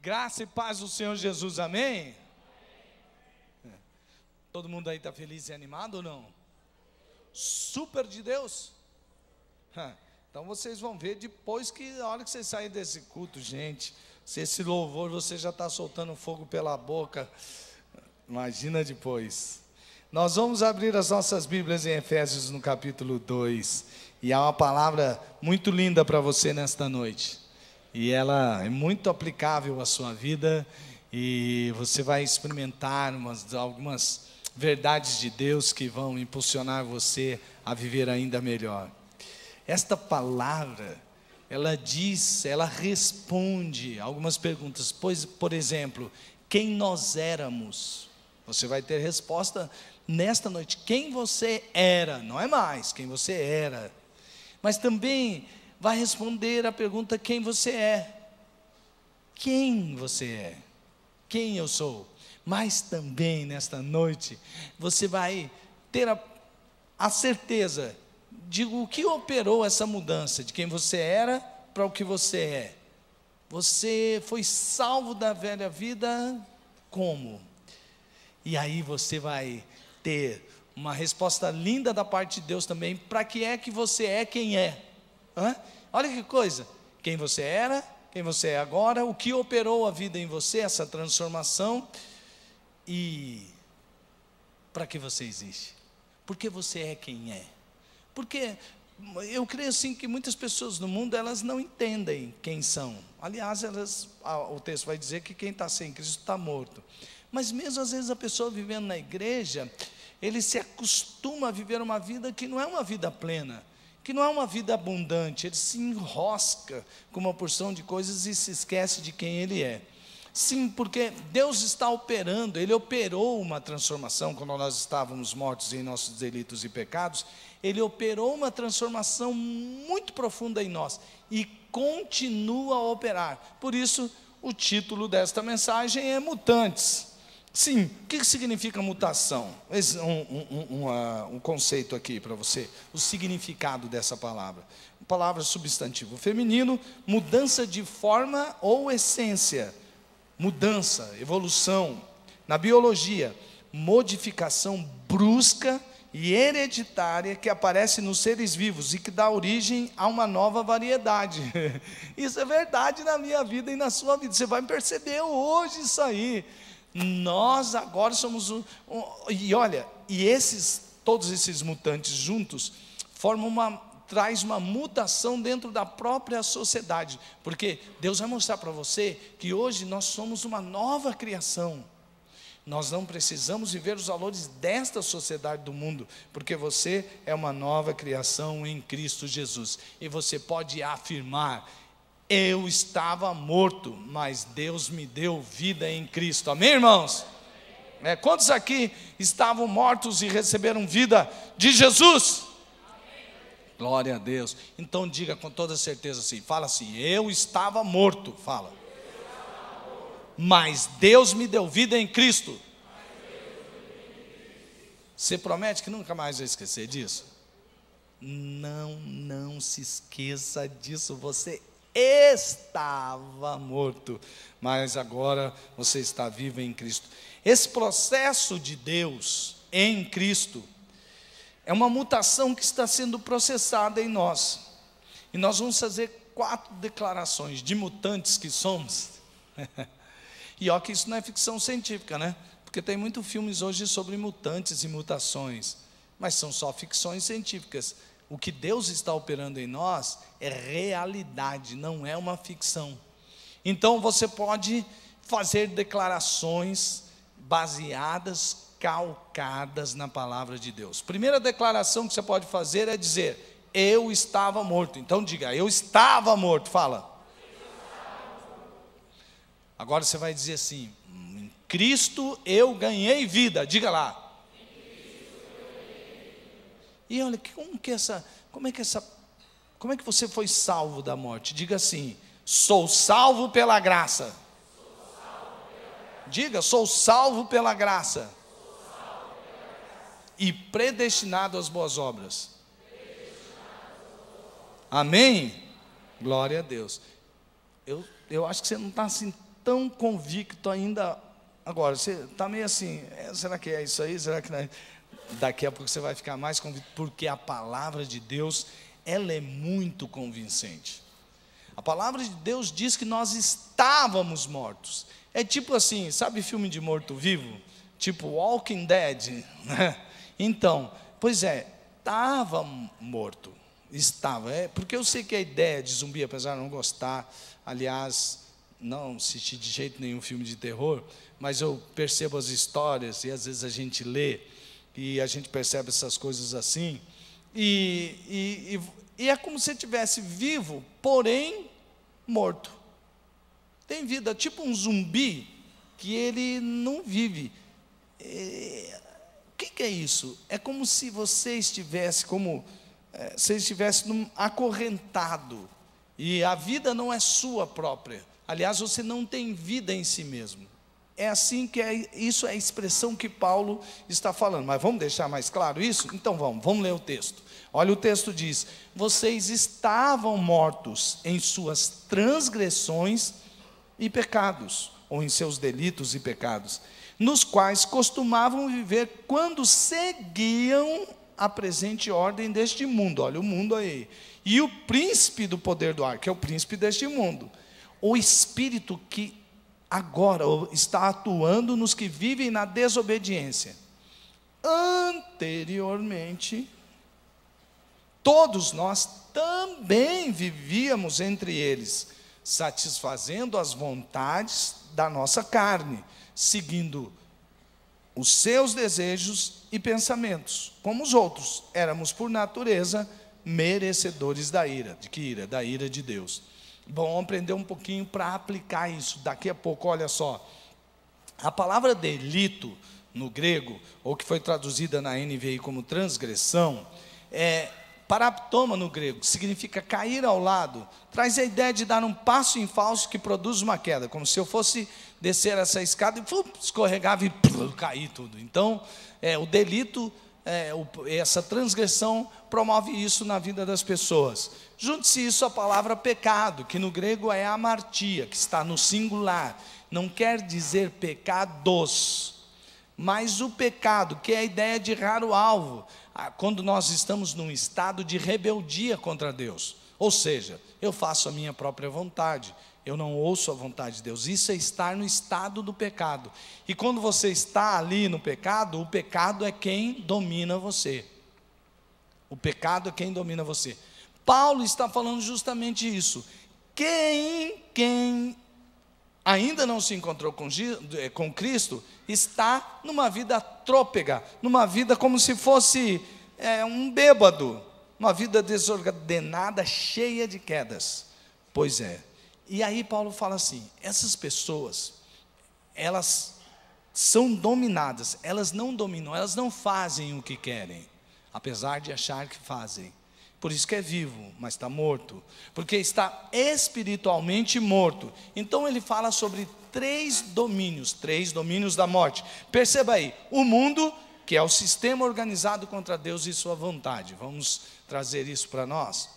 Graça e paz do Senhor Jesus, amém? Todo mundo aí está feliz e animado ou não? Super de Deus? Então vocês vão ver depois que, a hora que vocês saírem desse culto, gente, se esse louvor você já está soltando fogo pela boca, imagina depois. Nós vamos abrir as nossas Bíblias em Efésios no capítulo 2, e há uma palavra muito linda para você nesta noite. E ela é muito aplicável à sua vida, e você vai experimentar algumas verdades de Deus que vão impulsionar você a viver ainda melhor. Esta palavra, ela responde algumas perguntas. Pois, por exemplo, quem nós éramos? Você vai ter resposta nesta noite. Quem você era, não é mais quem você era. Mas também vai responder a pergunta: quem você é? Quem você é? Quem eu sou? Mas também nesta noite você vai ter a certeza de o que operou essa mudança, de quem você era para o que você é. Você foi salvo da velha vida como? E aí você vai ter uma resposta linda da parte de Deus também, para que é que você é quem é. Olha que coisa, quem você era, quem você é agora, o que operou a vida em você, essa transformação, e para que você existe, porque você é quem é. Porque eu creio assim que muitas pessoas no mundo, elas não entendem quem são. Aliás, o texto vai dizer que quem está sem Cristo está morto. Mas mesmo às vezes a pessoa vivendo na igreja, ele se acostuma a viver uma vida que não é uma vida plena, que não é uma vida abundante. Ele se enrosca com uma porção de coisas e se esquece de quem ele é. Sim, porque Deus está operando, Ele operou uma transformação quando nós estávamos mortos em nossos delitos e pecados. Ele operou uma transformação muito profunda em nós e continua a operar. Por isso, o título desta mensagem é Mutantes. Sim, o que significa mutação? Um conceito aqui para você, o significado dessa palavra. Palavra substantivo feminino, mudança de forma ou essência. Mudança, evolução. Na biologia, modificação brusca e hereditária que aparece nos seres vivos e que dá origem a uma nova variedade. Isso é verdade na minha vida e na sua vida. Você vai perceber hoje isso aí. Nós agora somos todos esses mutantes juntos traz uma mutação dentro da própria sociedade, porque Deus vai mostrar para você que hoje nós somos uma nova criação. Nós não precisamos viver os valores desta sociedade do mundo, porque você é uma nova criação em Cristo Jesus, e você pode afirmar: eu estava morto, mas Deus me deu vida em Cristo. Amém, irmãos? Quantos aqui estavam mortos e receberam vida de Jesus? Glória a Deus. Então diga com toda certeza assim, fala assim: eu estava morto, fala. Mas Deus me deu vida em Cristo. Você promete que nunca mais vai esquecer disso? Não se esqueça disso. Você estava morto, mas agora você está vivo em Cristo. Esse processo de Deus em Cristo é uma mutação que está sendo processada em nós. E nós vamos fazer 4 declarações de mutantes que somos. E ó que isso não é ficção científica, né? Porque tem muitos filmes hoje sobre mutantes e mutações, mas são só ficções científicas. O que Deus está operando em nós é realidade, não é uma ficção. Então você pode fazer declarações baseadas, calcadas na palavra de Deus. Primeira declaração que você pode fazer é dizer: eu estava morto. Então diga: eu estava morto. Fala. Agora você vai dizer assim: em Cristo eu ganhei vida. Diga lá. E olha, como é que você foi salvo da morte? Diga assim: sou salvo pela graça. Diga: sou salvo pela graça. E predestinado às boas obras. Amém? Glória a Deus. Eu acho que você não está assim tão convicto ainda. Agora, você está meio assim, será que é isso aí? Será que não é? Daqui a pouco você vai ficar mais convicto, porque a palavra de Deus, ela é muito convincente. A palavra de Deus diz que nós estávamos mortos. É tipo assim, sabe filme de morto-vivo? Tipo Walking Dead, né? Então, pois é, estava morto. Estava, porque eu sei que a ideia de zumbi, apesar de não gostar, aliás, não assisti de jeito nenhum filme de terror, mas eu percebo as histórias, e às vezes a gente lê, e a gente percebe essas coisas assim, e é como se estivesse vivo, porém morto. Tem vida, tipo um zumbi, que ele não vive. O que é isso? É como se você estivesse acorrentado, e a vida não é sua própria. Aliás, você não tem vida em si mesmo. É assim que isso é a expressão que Paulo está falando. Mas vamos deixar mais claro isso? Então vamos ler o texto. Olha, o texto diz: vocês estavam mortos em suas transgressões e pecados, ou em seus delitos e pecados, nos quais costumavam viver quando seguiam a presente ordem deste mundo. Olha o mundo aí. E o príncipe do poder do ar, que é o príncipe deste mundo, o espírito que agora está atuando nos que vivem na desobediência. Anteriormente, todos nós também vivíamos entre eles, satisfazendo as vontades da nossa carne, seguindo os seus desejos e pensamentos. Como os outros, éramos por natureza merecedores da ira. De que ira? Da ira de Deus. Bom, vamos aprender um pouquinho para aplicar isso. Daqui a pouco, olha só. A palavra delito no grego, ou que foi traduzida na NVI como transgressão, paraptoma no grego, que significa cair ao lado, traz a ideia de dar um passo em falso que produz uma queda, como se eu fosse descer essa escada e escorregava e cair tudo. Então, o delito, essa transgressão promove isso na vida das pessoas. Junte-se isso à palavra pecado, que no grego é amartia, que está no singular, não quer dizer pecados, mas o pecado, que é a ideia de errar o alvo, quando nós estamos num estado de rebeldia contra Deus, ou seja, eu faço a minha própria vontade, eu não ouço a vontade de Deus. Isso é estar no estado do pecado. E quando você está ali no pecado, o pecado é quem domina você. O pecado é quem domina você. Paulo está falando justamente isso. Quem ainda não se encontrou com Cristo, está numa vida trôpega, numa vida como se fosse um bêbado, uma vida desordenada, cheia de quedas. Pois é. E aí Paulo fala assim, essas pessoas, elas são dominadas, elas não dominam, elas não fazem o que querem, apesar de achar que fazem. Por isso que é vivo, mas está morto, porque está espiritualmente morto. Então ele fala sobre três domínios da morte. Perceba aí, o mundo, que é o sistema organizado contra Deus e sua vontade. Vamos trazer isso para nós.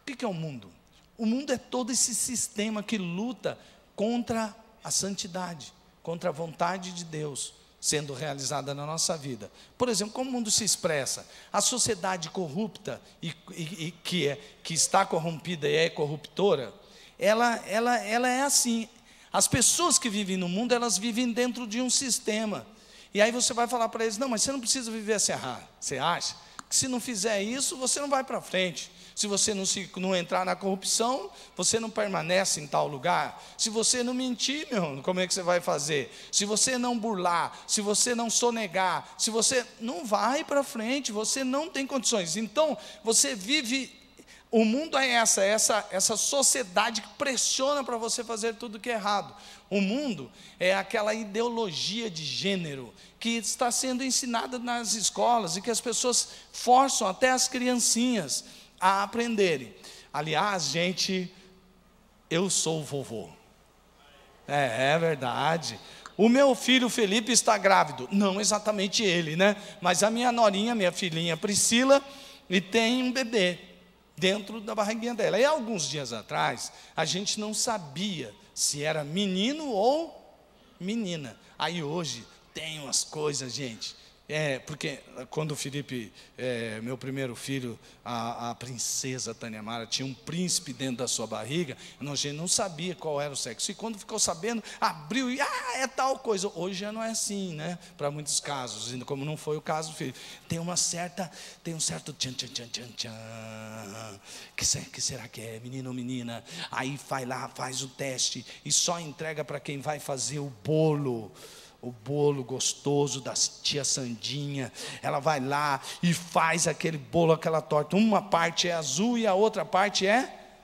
O que é o mundo? O mundo é todo esse sistema que luta contra a santidade, contra a vontade de Deus sendo realizada na nossa vida. Por exemplo, como o mundo se expressa? A sociedade corrupta e que está corrompida e é corruptora, ela é assim. As pessoas que vivem no mundo, elas vivem dentro de um sistema. E aí você vai falar para eles, não, mas você não precisa viver assim. Você acha que se não fizer isso, você não vai para frente. Se você não entrar na corrupção, você não permanece em tal lugar. Se você não mentir, como é que você vai fazer? Se você não burlar, se você não sonegar, se você não vai para frente, você não tem condições. Então, você vive, o mundo é essa sociedade que pressiona para você fazer tudo que é errado. O mundo é aquela ideologia de gênero que está sendo ensinada nas escolas e que as pessoas forçam até as criancinhas a aprenderem. Aliás, gente, eu sou o vovô. É verdade. O meu filho Felipe está grávido. Não exatamente ele, né? Mas a minha norinha, minha filhinha Priscila, e tem um bebê dentro da barriguinha dela. E alguns dias atrás, a gente não sabia se era menino ou menina. Aí hoje tem umas coisas, gente. Porque quando o Felipe, meu primeiro filho, a princesa Tânia Mara, tinha um príncipe dentro da sua barriga, a gente não sabia qual era o sexo. E quando ficou sabendo, abriu e, é tal coisa. Hoje já não é assim, né? Para muitos casos, como não foi o caso do filho. Tem um certo tchan, tchan, tchan, tchan, tchan. Que será que é, menino ou menina? Aí vai lá, faz o teste e só entrega para quem vai fazer o bolo gostoso da tia Sandinha. Ela vai lá e faz aquele bolo, aquela torta. Uma parte é azul e a outra parte é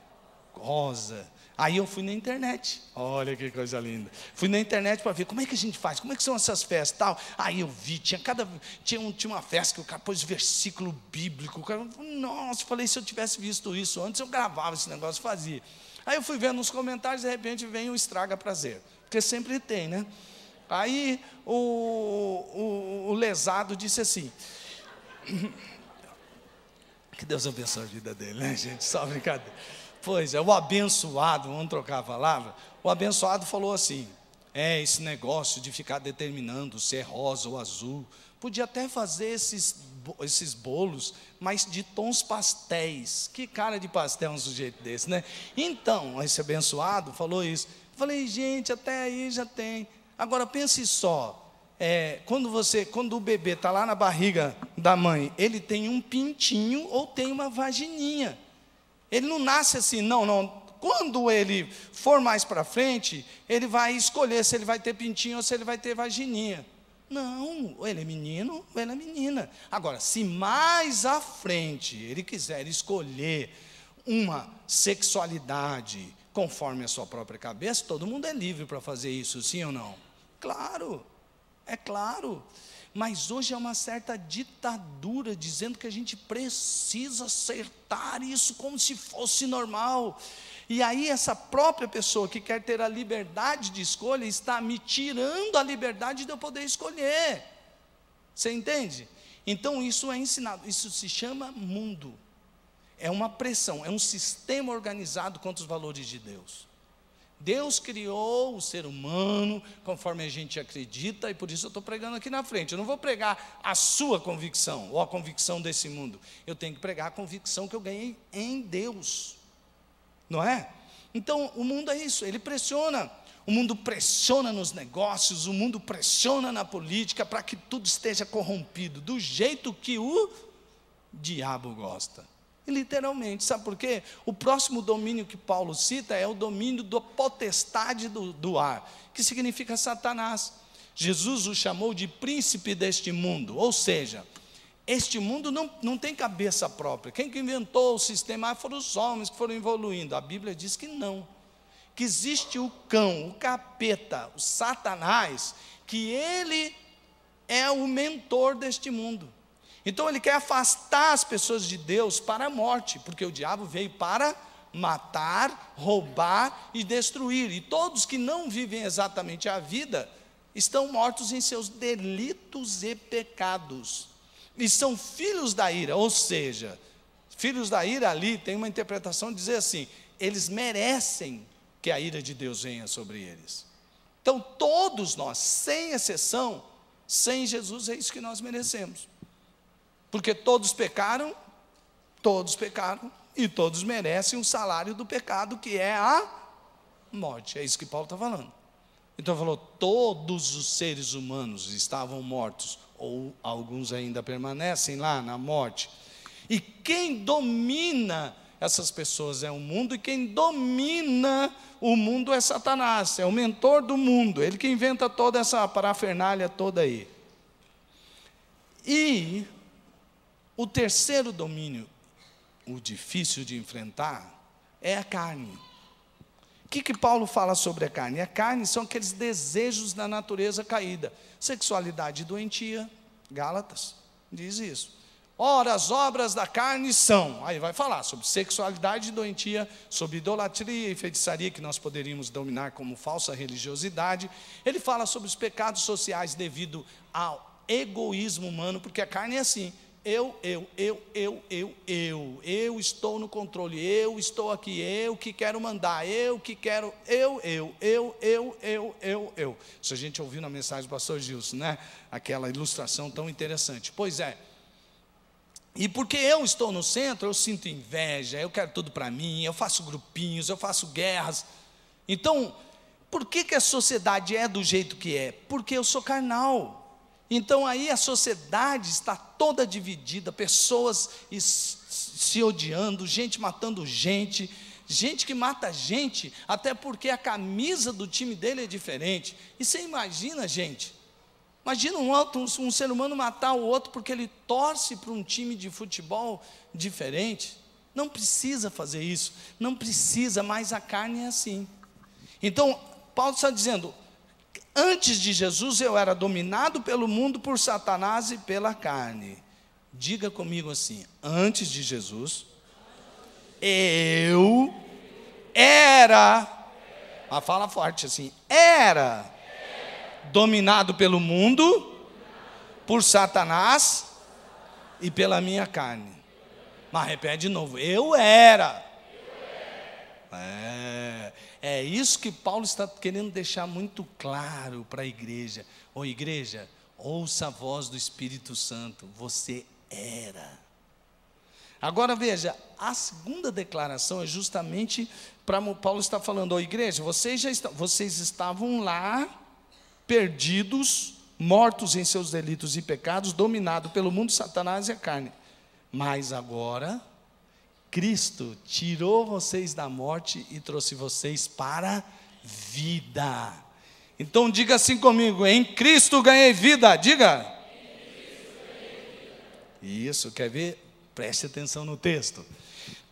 rosa. Aí eu fui na internet, olha que coisa linda. Fui na internet para ver como é que a gente faz, como é que são essas festas tal. Aí eu vi, tinha uma festa que o cara pôs versículo bíblico. O cara, nossa, falei, se eu tivesse visto isso antes, eu gravava esse negócio e fazia. Aí eu fui vendo nos comentários, de repente vem o estraga prazer, porque sempre tem, né? Aí o lesado disse assim, que Deus abençoe a vida dele, né, gente? Só brincadeira. Pois é, o abençoado, vamos trocar a palavra. O abençoado falou assim: esse negócio de ficar determinando se é rosa ou azul, podia até fazer esses bolos, mas de tons pastéis. Que cara de pastel um sujeito desse, né? Então, esse abençoado falou isso. Eu falei, gente, até aí já tem. Agora pense só, quando o bebê está lá na barriga da mãe, ele tem um pintinho ou tem uma vagininha. Ele não nasce assim, não. Quando ele for mais para frente, ele vai escolher se ele vai ter pintinho ou se ele vai ter vagininha. Não, ou ele é menino ou ele é menina. Agora, se mais à frente ele quiser escolher uma sexualidade conforme a sua própria cabeça, todo mundo é livre para fazer isso, sim ou não? Claro, é claro. Mas hoje é uma certa ditadura dizendo que a gente precisa acertar isso como se fosse normal. E aí essa própria pessoa que quer ter a liberdade de escolha está me tirando a liberdade de eu poder escolher. Você entende? Então isso é ensinado, isso se chama mundo. É uma pressão, é um sistema organizado contra os valores de Deus. Deus criou o ser humano conforme a gente acredita, e por isso eu estou pregando aqui na frente. Eu não vou pregar a sua convicção, ou a convicção desse mundo. Eu tenho que pregar a convicção que eu ganhei em Deus, não é? Então o mundo é isso, ele pressiona. O mundo pressiona nos negócios, o mundo pressiona na política para que tudo esteja corrompido, do jeito que o diabo gosta. Literalmente, sabe por quê? O próximo domínio que Paulo cita é o domínio da potestade do ar, que significa Satanás. Jesus o chamou de príncipe deste mundo, ou seja, este mundo não tem cabeça própria. Quem que inventou o sistema foram os homens que foram evoluindo. A Bíblia diz que não, que existe o cão, o capeta, o Satanás, que ele é o mentor deste mundo. Então ele quer afastar as pessoas de Deus para a morte, porque o diabo veio para matar, roubar e destruir. E todos que não vivem exatamente a vida estão mortos em seus delitos e pecados. E são filhos da ira, ou seja, filhos da ira ali tem uma interpretação de dizer assim, eles merecem que a ira de Deus venha sobre eles. Então todos nós, sem exceção, sem Jesus é isso que nós merecemos. Porque todos pecaram e todos merecem o salário do pecado, que é a morte. É isso que Paulo está falando. Então falou, todos os seres humanos estavam mortos, ou alguns ainda permanecem lá na morte. E quem domina essas pessoas é o mundo, e quem domina o mundo é Satanás, é o mentor do mundo, ele que inventa toda essa parafernália toda aí. E o terceiro domínio, o difícil de enfrentar, é a carne. O que Paulo fala sobre a carne? A carne são aqueles desejos da natureza caída. Sexualidade doentia, Gálatas diz isso. Ora, as obras da carne são, aí vai falar sobre sexualidade doentia, sobre idolatria e feitiçaria, que nós poderíamos dominar como falsa religiosidade. Ele fala sobre os pecados sociais devido ao egoísmo humano, porque a carne é assim, eu estou no controle, eu estou aqui, eu que quero mandar, eu que quero, eu. Isso a gente ouviu na mensagem do pastor Gilson, né? Aquela ilustração tão interessante. Pois é. E porque eu estou no centro, eu sinto inveja, eu quero tudo para mim, eu faço grupinhos, eu faço guerras. Então, por que a sociedade é do jeito que é? Porque eu sou carnal. Então aí a sociedade está toda dividida, pessoas se odiando, gente matando gente, gente que mata gente, até porque a camisa do time dele é diferente. E você imagina, gente? Imagina um ser humano matar o outro porque ele torce para um time de futebol diferente. Não precisa fazer isso, não precisa, mas a carne é assim. Então, Paulo está dizendo, antes de Jesus eu era dominado pelo mundo, por Satanás e pela carne. Diga comigo assim, antes de Jesus, eu era, fala forte assim, era dominado pelo mundo, por Satanás e pela minha carne. Mas repete de novo, eu era. É isso que Paulo está querendo deixar muito claro para a igreja. Ô igreja, ouça a voz do Espírito Santo, você era. Agora veja, a segunda declaração é justamente para Paulo está falando, ô igreja, vocês estavam lá, perdidos, mortos em seus delitos e pecados, dominados pelo mundo, Satanás e a carne. Mas agora, Cristo tirou vocês da morte e trouxe vocês para a vida. Então diga assim comigo, em Cristo ganhei vida, diga. Isso, quer ver? Preste atenção no texto.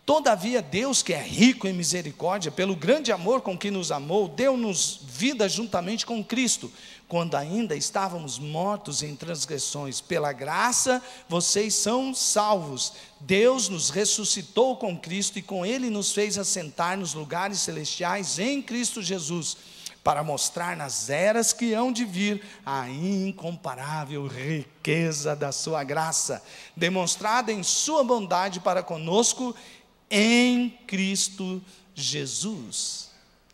Todavia Deus, que é rico em misericórdia, pelo grande amor com que nos amou, deu-nos vida juntamente com Cristo, quando ainda estávamos mortos em transgressões. Pela graça vocês são salvos. Deus nos ressuscitou com Cristo e com Ele nos fez assentar nos lugares celestiais em Cristo Jesus, para mostrar nas eras que hão de vir a incomparável riqueza da sua graça, demonstrada em sua bondade para conosco em Cristo Jesus.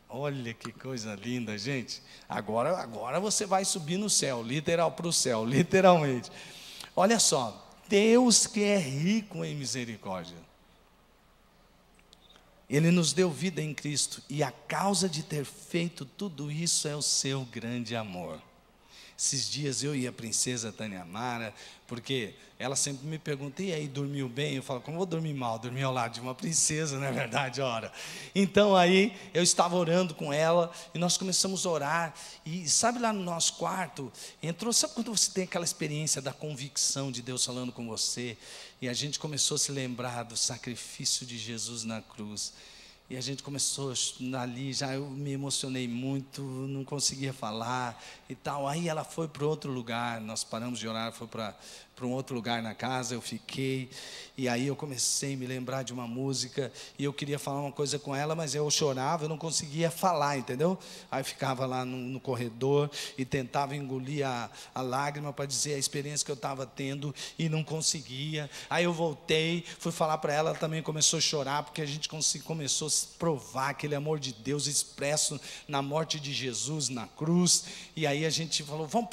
Olha que coisa linda, gente. Agora você vai subir no céu, para o céu, literalmente. Olha só, Deus que é rico em misericórdia, Ele nos deu vida em Cristo, e a causa de ter feito tudo isso é o seu grande amor. Esses dias eu e a princesa Tânia Mara, porque ela sempre me pergunta, e aí, dormiu bem? Eu falo, como vou dormir mal? Dormir ao lado de uma princesa, não é verdade? Ora. Então aí, eu estava orando com ela, e nós começamos a orar, e sabe lá no nosso quarto, sabe quando você tem aquela experiência da convicção de Deus falando com você, e a gente começou a se lembrar do sacrifício de Jesus na cruz, e a gente começou ali, já eu me emocionei muito, não conseguia falar e tal. Aí ela foi para outro lugar, nós paramos de orar, foi para um outro lugar na casa, eu fiquei. E aí eu comecei a me lembrar de uma música, e eu queria falar uma coisa com ela, mas eu chorava, eu não conseguia falar, entendeu? Aí eu ficava lá no corredor, e tentava engolir a lágrima para dizer a experiência que eu estava tendo, e não conseguia. Aí eu voltei, fui falar para ela, ela também começou a chorar, porque a gente começou a provar aquele amor de Deus expresso na morte de Jesus na cruz. E aí a gente falou, vamos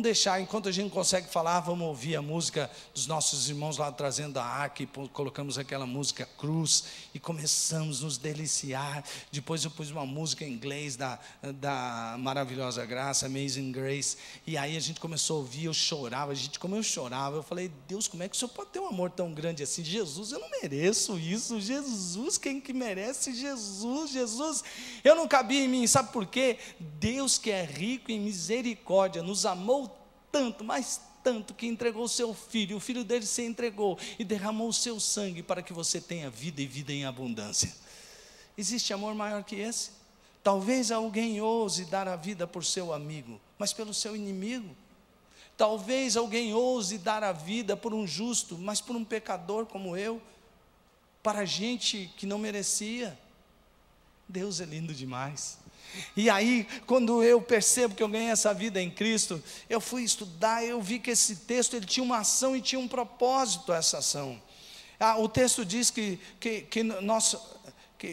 deixar, enquanto a gente não consegue falar, vamos ouvir a música dos nossos irmãos lá trazendo a arca, e colocamos aquela música Cruz, e começamos a nos deliciar. Depois eu pus uma música em inglês da Maravilhosa Graça, Amazing Grace, e aí a gente começou a ouvir, eu chorava, como eu chorava, eu falei, Deus, como é que o Senhor pode ter um amor tão grande assim? Jesus, eu não mereço isso, Jesus, quem que merece? Jesus, eu não cabia em mim, sabe por quê? Deus que é rico em misericórdia, nos amou tanto, mas tanto, que entregou o seu filho, o filho dele se entregou, e derramou o seu sangue, para que você tenha vida, e vida em abundância. Existe amor maior que esse? Talvez alguém ouse dar a vida por seu amigo, mas pelo seu inimigo. Talvez alguém ouse dar a vida por um justo, mas por um pecador como eu, para gente que não merecia. Deus é lindo demais. E aí, quando eu percebo que eu ganhei essa vida em Cristo, eu fui estudar, eu vi que esse texto ele tinha uma ação e tinha um propósito, essa ação. O texto diz que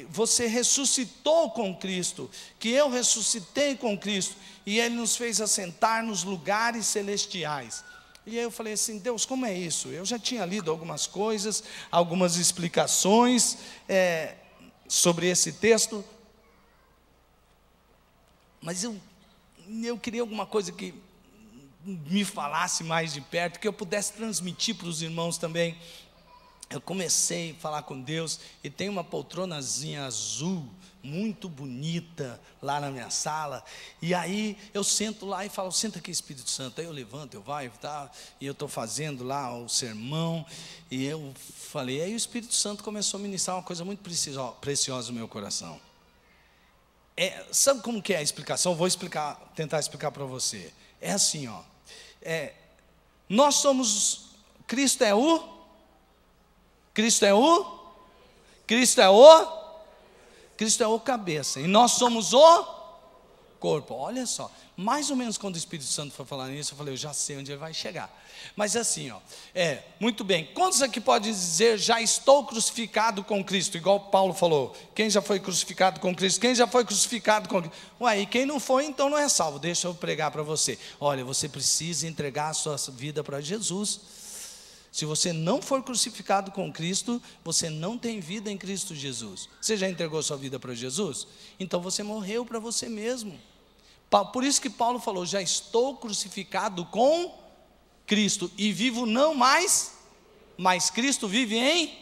você ressuscitou com Cristo, que eu ressuscitei com Cristo, e Ele nos fez assentar nos lugares celestiais. E aí eu falei assim, Deus, como é isso? Eu já tinha lido algumas coisas, algumas explicações sobre esse texto, mas eu queria alguma coisa que me falasse mais de perto, que eu pudesse transmitir para os irmãos também. Eu comecei a falar com Deus, e tem uma poltronazinha azul, muito bonita, lá na minha sala, e aí eu sento lá e falo, senta aqui Espírito Santo, aí eu levanto, eu vou, tá, e eu estou fazendo lá o sermão, e eu falei, aí o Espírito Santo começou a ministrar uma coisa muito preciosa no meu coração. Sabe como que é a explicação? Eu vou tentar explicar para você. É assim, ó, nós somos, Cristo é o cabeça, e nós somos o corpo. Olha só, mais ou menos quando o Espírito Santo foi falar nisso, eu falei, eu já sei onde ele vai chegar. Mas assim, ó, muito bem, quantos aqui podem dizer, já estou crucificado com Cristo, igual Paulo falou, quem já foi crucificado com Cristo? Quem já foi crucificado com Cristo? Ué, e quem não foi, então não é salvo. Deixa eu pregar para você, olha, você precisa entregar a sua vida para Jesus. Se você não for crucificado com Cristo, você não tem vida em Cristo Jesus. Você já entregou sua vida para Jesus? Então você morreu para você mesmo. Por isso que Paulo falou, já estou crucificado com Cristo, e vivo não mais, mas Cristo vive em,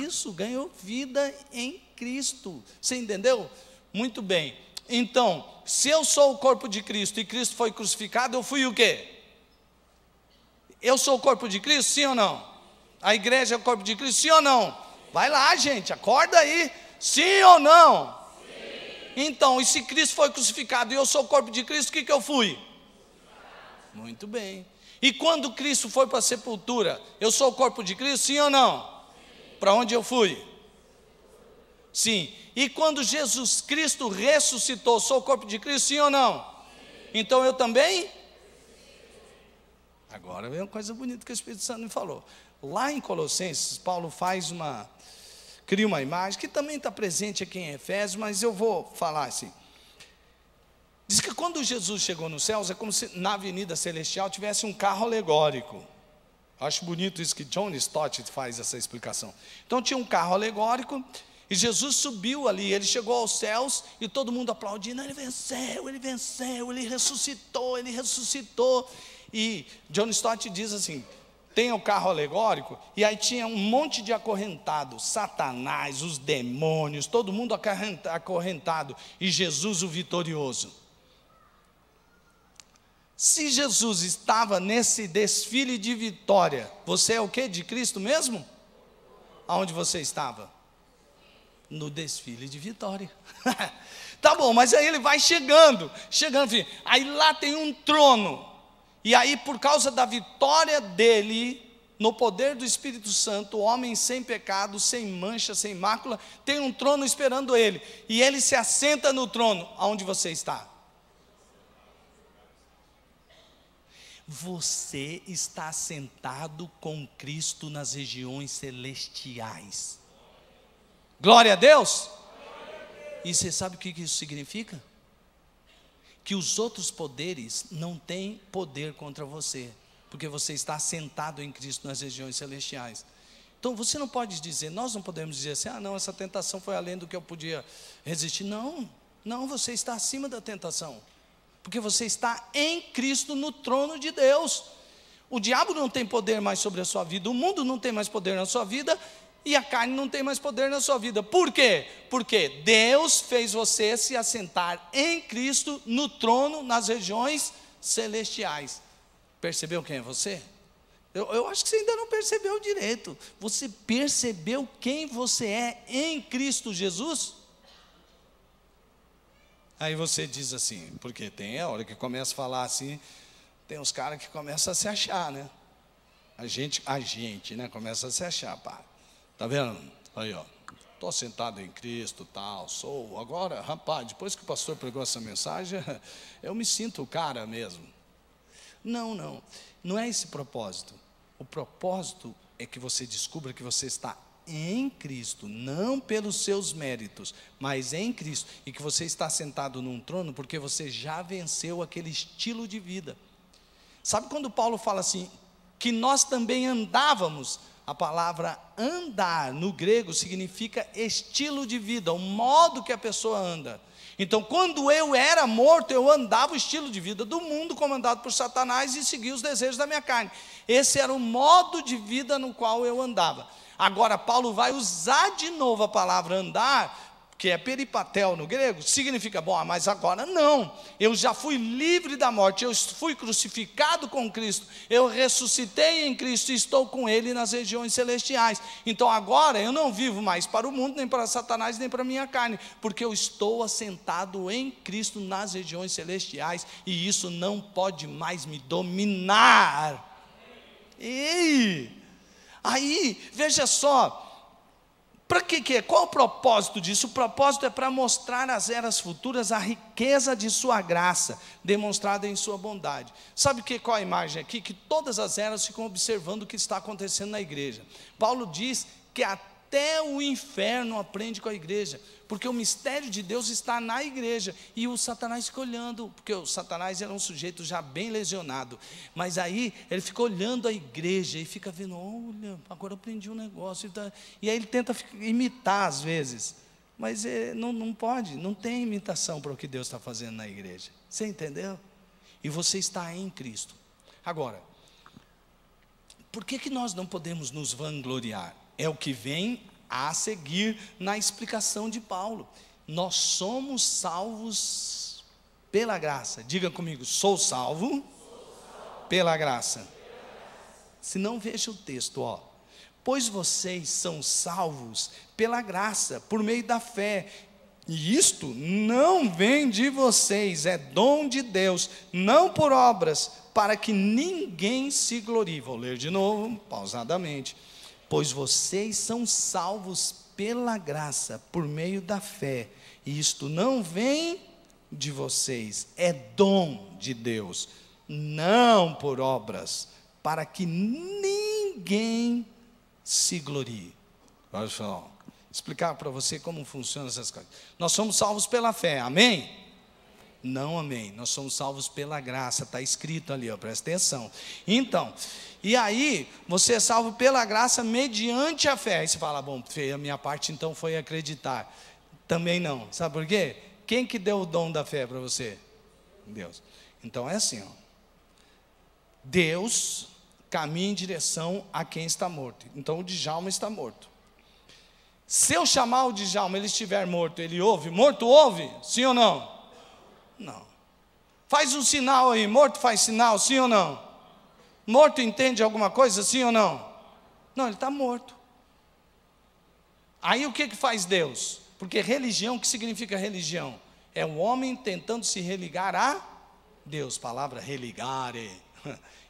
isso, ganhou vida em Cristo. Você entendeu? Muito bem. Então, se eu sou o corpo de Cristo, e Cristo foi crucificado, eu fui o quê? Eu sou o corpo de Cristo, sim ou não? A igreja é o corpo de Cristo, sim ou não? Vai lá, gente, acorda aí, sim ou não? Sim. Então, e se Cristo foi crucificado e eu sou o corpo de Cristo, o que eu fui? Muito bem. E quando Cristo foi para a sepultura, eu sou o corpo de Cristo, sim ou não? Para onde eu fui? Sim. E quando Jesus Cristo ressuscitou, sou o corpo de Cristo, sim ou não? Então eu também? Agora vem uma coisa bonita que o Espírito Santo me falou. Lá em Colossenses, Paulo cria uma imagem, que também está presente aqui em Efésios, mas eu vou falar assim. Diz que quando Jesus chegou nos céus, é como se na Avenida Celestial tivesse um carro alegórico. Acho bonito isso que John Stott faz essa explicação. Então tinha um carro alegórico, e Jesus subiu ali, ele chegou aos céus, e todo mundo aplaudindo, ele venceu, ele ressuscitou. E John Stott diz assim, tem o carro alegórico, e aí tinha um monte de acorrentados, Satanás, os demônios, todo mundo acorrentado, e Jesus o vitorioso. Se Jesus estava nesse desfile de vitória, você é o quê? De Cristo mesmo? Aonde você estava? No desfile de vitória. Tá bom, mas aí ele vai chegando, aí lá tem um trono, e aí por causa da vitória dele, no poder do Espírito Santo, o homem sem pecado, sem mancha, sem mácula, tem um trono esperando ele, e ele se assenta no trono. Aonde você está? Você está sentado com Cristo nas regiões celestiais. Glória a Deus. E você sabe o que isso significa? Que os outros poderes não têm poder contra você, porque você está sentado em Cristo nas regiões celestiais. Então você não pode dizer, nós não podemos dizer assim, não, essa tentação foi além do que eu podia resistir. Não, você está acima da tentação, porque você está em Cristo, no trono de Deus. O diabo não tem poder mais sobre a sua vida, o mundo não tem mais poder na sua vida, e a carne não tem mais poder na sua vida. Por quê? Porque Deus fez você se assentar em Cristo, no trono, nas regiões celestiais. Percebeu quem é você? Eu acho que você ainda não percebeu direito. Você percebeu quem você é em Cristo Jesus? Aí você diz assim, porque tem a hora que começa a falar assim, tem uns caras que começam a se achar, né? A gente, né, começa a se achar, pá. Tá vendo? Aí, ó. estou sentado em Cristo, tal, sou. Agora, rapaz, depois que o pastor pregou essa mensagem, eu me sinto o cara mesmo. Não, não é esse propósito. O propósito é que você descubra que você está em Cristo, não pelos seus méritos, mas em Cristo, e que você está sentado num trono porque você já venceu aquele estilo de vida. Sabe quando Paulo fala assim, que nós também andávamos? A palavra andar no grego significa estilo de vida, o modo que a pessoa anda. Então, quando eu era morto, eu andava o estilo de vida do mundo, comandado por Satanás, e seguia os desejos da minha carne. Esse era o modo de vida no qual eu andava. Agora, Paulo vai usar de novo a palavra andar, que é peripatel no grego, significa, bom, mas agora não, eu já fui livre da morte, eu fui crucificado com Cristo, eu ressuscitei em Cristo e estou com Ele nas regiões celestiais. Então agora eu não vivo mais para o mundo, nem para Satanás, nem para a minha carne, porque eu estou assentado em Cristo nas regiões celestiais, e isso não pode mais me dominar. Aí, veja só, para que é? Qual o propósito disso? O propósito é para mostrar às eras futuras a riqueza de sua graça, demonstrada em sua bondade. Sabe qual a imagem aqui? Que todas as eras ficam observando o que está acontecendo na igreja. Paulo diz que até o inferno aprende com a igreja, porque o mistério de Deus está na igreja, e o Satanás fica olhando, porque o Satanás era um sujeito já bem lesionado, mas aí ele fica olhando a igreja, e fica vendo, olha, agora eu aprendi um negócio, e aí ele tenta imitar às vezes, mas não pode, não tem imitação para o que Deus está fazendo na igreja, você entendeu? E você está em Cristo. Agora, por que nós não podemos nos vangloriar? É o que vem a seguir na explicação de Paulo. Nós somos salvos pela graça. Diga comigo, sou salvo pela graça. Se não, veja o texto, ó. Pois vocês são salvos pela graça, por meio da fé. E isto não vem de vocês, é dom de Deus, não por obras, para que ninguém se glorie. Vou ler de novo, pausadamente. Pois vocês são salvos pela graça, por meio da fé, e isto não vem de vocês, é dom de Deus, não por obras, para que ninguém se glorie. Olha só, explicar para você como funcionam essas coisas. Nós somos salvos pela fé, amém? Não, amém, nós somos salvos pela graça, está escrito ali, ó, presta atenção. Então, e aí, você é salvo pela graça mediante a fé. Aí você fala, bom, a minha parte então foi acreditar. Também não, sabe por quê? Quem que deu o dom da fé para você? Deus. Então é assim, ó. Deus caminha em direção a quem está morto. Então o Djalma está morto. Se eu chamar o Djalma, ele estiver morto, ele ouve? Morto ouve? Sim ou não? Não. Faz um sinal aí, morto faz sinal, sim ou não? Morto entende alguma coisa, sim ou não? Não, ele está morto. Aí o que faz Deus? Porque religião, o que significa religião? É o homem tentando se religar a Deus, palavra religare.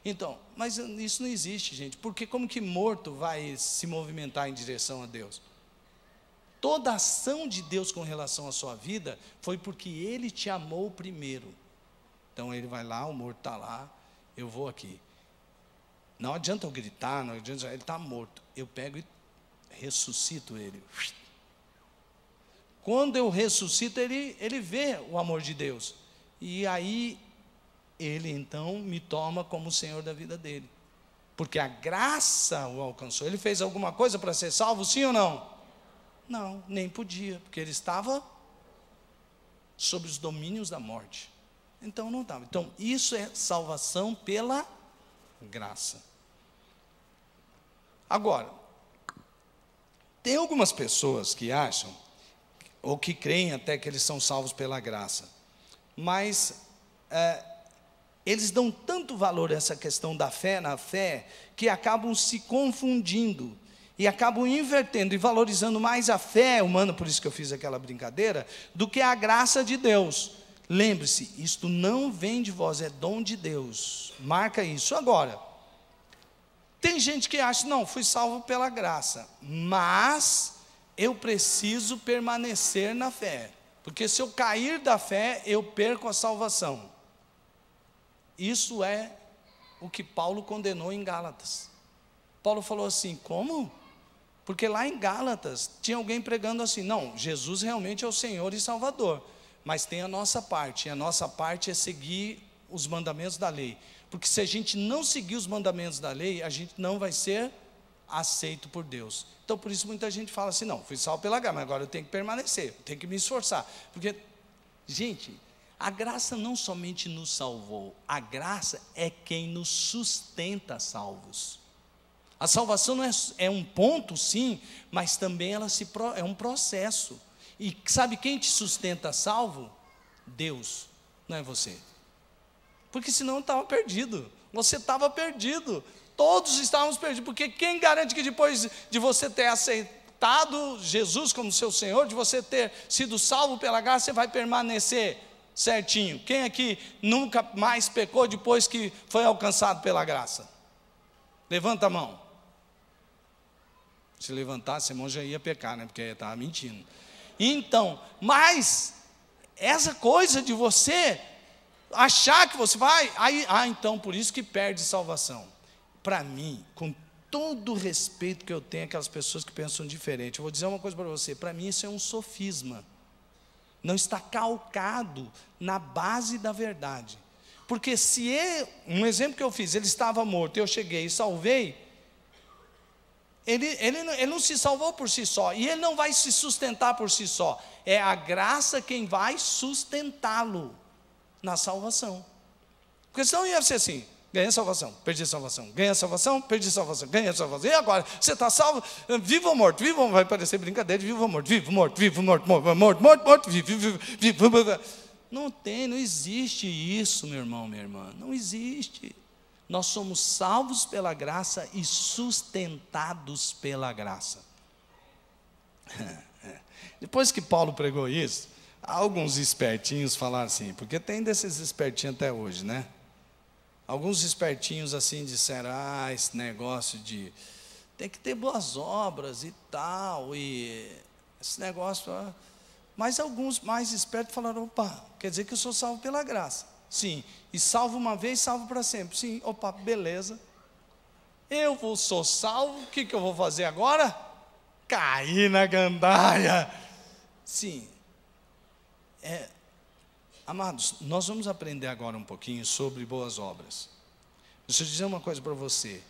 Então, mas isso não existe, gente, porque como que morto vai se movimentar em direção a Deus? Toda a ação de Deus com relação à sua vida foi porque Ele te amou primeiro. Então Ele vai lá, o morto está lá, eu vou aqui. Não adianta eu gritar, não adianta, ele está morto. Eu pego e ressuscito ele. Quando eu ressuscito, ele vê o amor de Deus. E aí, ele então me toma como o Senhor da vida dele. Porque a graça o alcançou. Ele fez alguma coisa para ser salvo, sim ou não? Não, nem podia, porque ele estava sob os domínios da morte. Então não estava. Então isso é salvação pela graça. Agora, tem algumas pessoas que acham, ou que creem até que eles são salvos pela graça, mas eles dão tanto valor a essa questão da fé na fé, que acabam se confundindo, e acabam invertendo e valorizando mais a fé humana, por isso que eu fiz aquela brincadeira, do que a graça de Deus. Lembre-se, isto não vem de vós, é dom de Deus, marca isso. Agora, tem gente que acha, não, fui salvo pela graça, mas eu preciso permanecer na fé, porque se eu cair da fé, eu perco a salvação. Isso é o que Paulo condenou em Gálatas. Paulo falou assim: como? Porque lá em Gálatas tinha alguém pregando assim: não, Jesus realmente é o Senhor e Salvador, mas tem a nossa parte, e a nossa parte é seguir os mandamentos da lei, porque se a gente não seguir os mandamentos da lei, a gente não vai ser aceito por Deus. Então por isso muita gente fala assim: não, fui salvo pela graça, mas agora eu tenho que permanecer, eu tenho que me esforçar, porque, gente, a graça não somente nos salvou, a graça é quem nos sustenta salvos. A salvação não é um ponto, sim, mas também é um processo. E sabe quem te sustenta salvo? Deus, não é você. Porque senão eu estava perdido. Você estava perdido. Todos estávamos perdidos. Porque quem garante que depois de você ter aceitado Jesus como seu Senhor, de você ter sido salvo pela graça, você vai permanecer certinho? Quem aqui nunca mais pecou depois que foi alcançado pela graça? Levanta a mão. Se levantasse, irmão, já ia pecar, né? Porque estava mentindo. Então, mas essa coisa de você achar que você vai, então por isso que perde salvação. Para mim, com todo o respeito que eu tenho àquelas pessoas que pensam diferente, eu vou dizer uma coisa para você: para mim isso é um sofisma. Não está calcado na base da verdade. Porque se um exemplo que eu fiz, ele estava morto, eu cheguei e salvei, ele não se salvou por si só, e ele não vai se sustentar por si só, é a graça quem vai sustentá-lo na salvação. Porque senão ia ser assim: ganhei a salvação, perdi a salvação, ganhei a salvação, perdi a salvação, ganhei a salvação, e agora? Você está salvo, vivo ou morto? Vivo, vai parecer brincadeira de vivo ou morto, vivo, morto, vivo, morto, morto, vivo. Não existe isso, meu irmão, minha irmã, não existe. Nós somos salvos pela graça e sustentados pela graça. Depois que Paulo pregou isso, alguns espertinhos falaram assim, porque tem desses espertinhos até hoje, né? Alguns espertinhos assim disseram: esse negócio de tem que ter boas obras e tal, e esse negócio. Mas alguns mais espertos falaram: opa, quer dizer que eu sou salvo pela graça? Sim. E salvo uma vez, salvo para sempre? Sim. Opa, beleza. Eu sou salvo, o que eu vou fazer agora? Cair na gandaia. Sim. Amados, nós vamos aprender agora um pouquinho sobre boas obras. Deixa eu dizer uma coisa para você: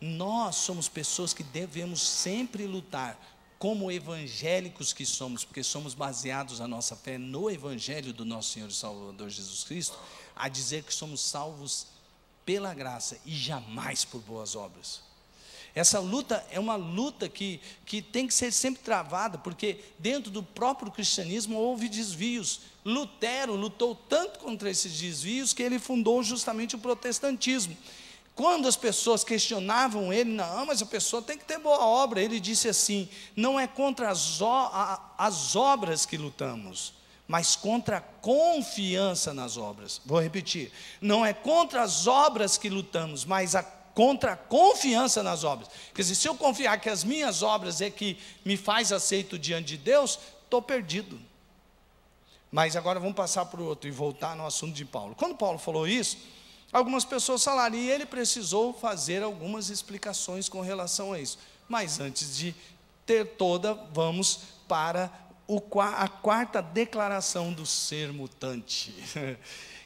nós somos pessoas que devemos sempre lutar, como evangélicos que somos, porque somos baseados a nossa fé no Evangelho do nosso Senhor e Salvador Jesus Cristo, a dizer que somos salvos pela graça e jamais por boas obras. Essa luta é uma luta que tem que ser sempre travada, porque dentro do próprio cristianismo houve desvios. Lutero lutou tanto contra esses desvios que ele fundou justamente o protestantismo. Quando as pessoas questionavam ele: não, mas a pessoa tem que ter boa obra, ele disse assim: não é contra as obras que lutamos, mas contra a confiança nas obras. Vou repetir: não é contra as obras que lutamos, mas contra a confiança nas obras. Quer dizer, se eu confiar que as minhas obras é que me faz aceito diante de Deus, estou perdido. Mas agora vamos passar para o outro e voltar no assunto de Paulo. Quando Paulo falou isso, algumas pessoas falaram, e ele precisou fazer algumas explicações com relação a isso. Mas antes de ter toda, vamos para a quarta declaração do ser mutante,